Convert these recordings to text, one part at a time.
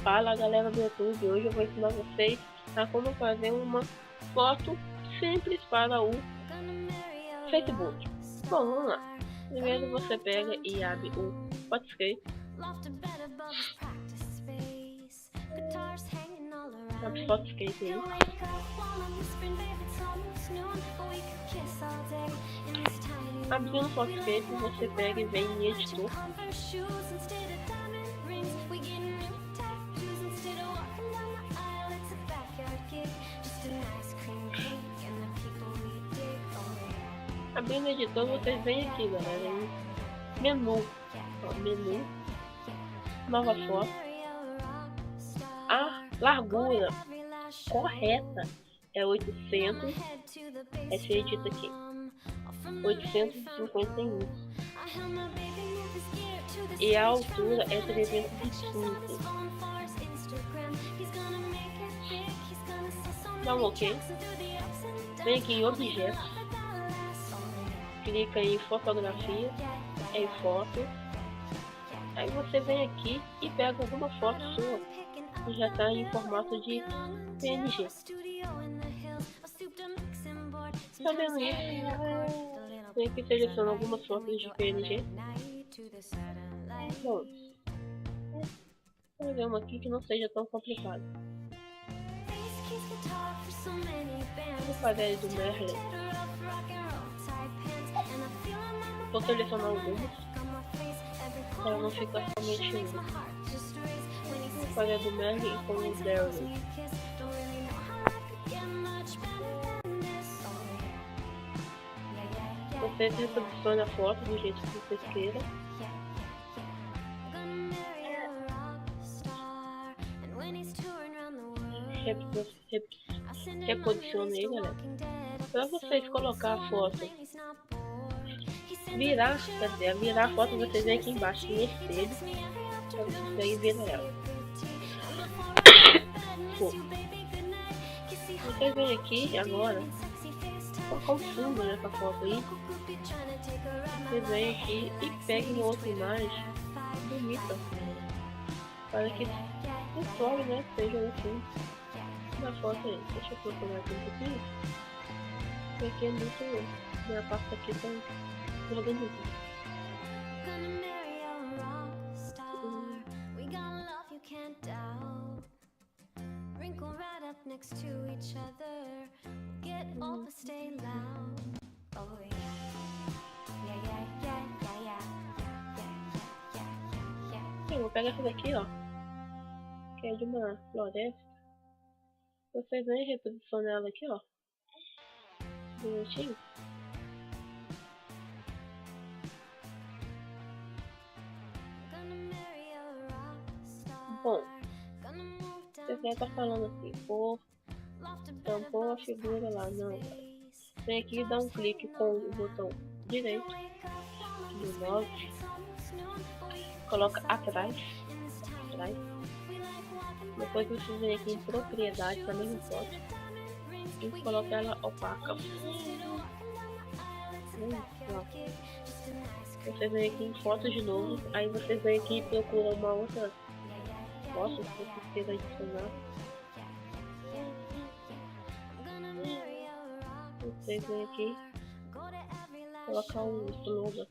Fala galera do YouTube, hoje eu vou ensinar vocês a como fazer uma foto simples para o Facebook. Bom, vamos lá. Primeiro você pega e abre o Photoscape. Abre o Photoscape aí. Abrindo o Photoscape, você pega e vem em editor. Abrindo o editor, vocês vêm aqui, galera, em menu, menu, nova foto. A largura correta é 800, essa edita aqui, 851, e a altura é 305. Dá um OK, vem aqui em objetos, clica em fotografia, em foto, aí você vem aqui e pega alguma foto sua que já está em formato de PNG. Sabendo isso, vem aqui seleciona algumas fotos de PNG. Bom, vou ver uma aqui que não seja tão complicada. Vou fazer do Merlin. Vou selecionar algumas para não ficar somente uma. Vou fazer do Merlin com o Daryl. Você reposiciona a foto do jeito que você queira. Reposiciona aí, galera. Para vocês colocar a foto, virar a foto, vocês vêm aqui embaixo em espelho, para vocês aí viram ela. Vocês vêm aqui agora, colocar um fundo nessa foto aí. Vocês vêm aqui e peguem outra imagem bonita, para que o sol, né, seja o fundo da foto aí. Deixa eu procurar aqui um pouquinho, porque é muito, minha parte aqui tá organizada. Eu vou pegar essa daqui, ó, que é de uma floresta. Vocês vêm reposicionar ela aqui, ó, bonitinho. Bom, você vai estar falando assim, pô, tampou a figura lá, não. Vem aqui e dá um clique com o botão direito do mouse, coloca atrás. Depois você vem aqui em propriedade, na mesma foto, e coloca ela opaca. Você vem aqui em foto de novo, aí você vem aqui e procura uma outra foto que você queira adicionar. Você vem aqui, colocar um slogan,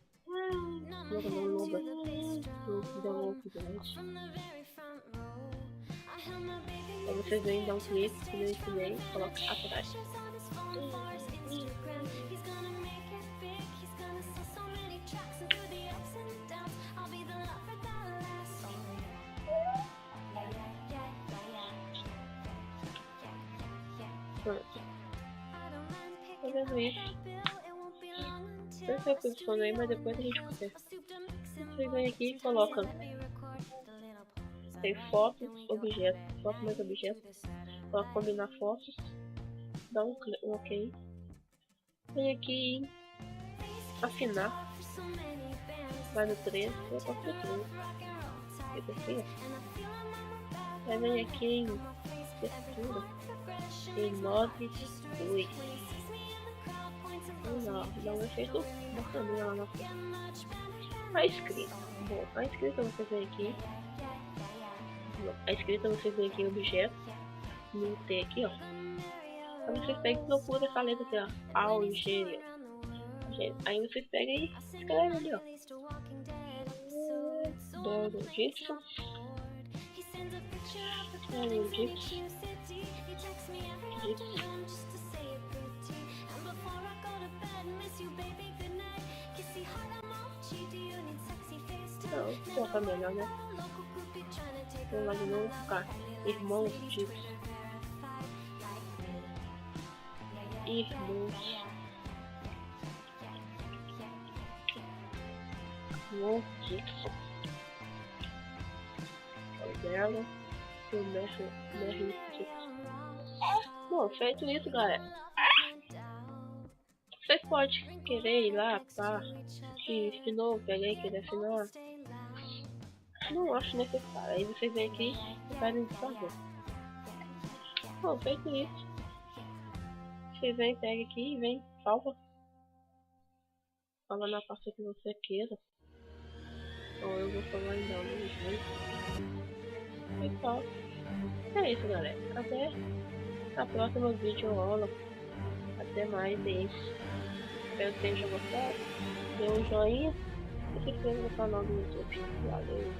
aí você vem dar um clique nesse meio, coloca atrás. Pronto. Tá vendo isso? Eu reposiciono aí, mas depois a gente conserta. Você vem aqui e coloca, tem foto, objeto, foto mais objeto, coloca combinar fotos, dá um OK, vem aqui em afinar, vai no 3, eu posso ter 3, aí vem aqui em textura, em 9:2, dá um efeito bacaninha lá na foto. A escrita, bom, a escrita você vem aqui, a escrita, você vem aqui em objeto, no T aqui, ó. Aí vocês pegam e procuram essa letra aqui, ó. Algéria. Aí vocês pegam e escrevem ali, ó. Dono Gibson. Não, colocar melhor, né? Vamos lá de novo, ficar irmãos Gibson. Irmãos Gibson. Dela. O Merry Gibson. Bom, feito isso, galera. Vocês podem querer ir lá para que de novo, peguei querer assinar. Não acho necessário. Aí vocês vêm aqui e pedem de favor. Bom, feito isso. Vocês vêm, pega aqui e vem, salva. Salva na pasta que você queira. Ou eu vou salvar ainda, não sei. E só. É isso, galera. Até a próxima vídeo aula. Até mais, é isso. Espero que tenham gostado. Dê um joinha e se inscreva no canal do YouTube. Valeu!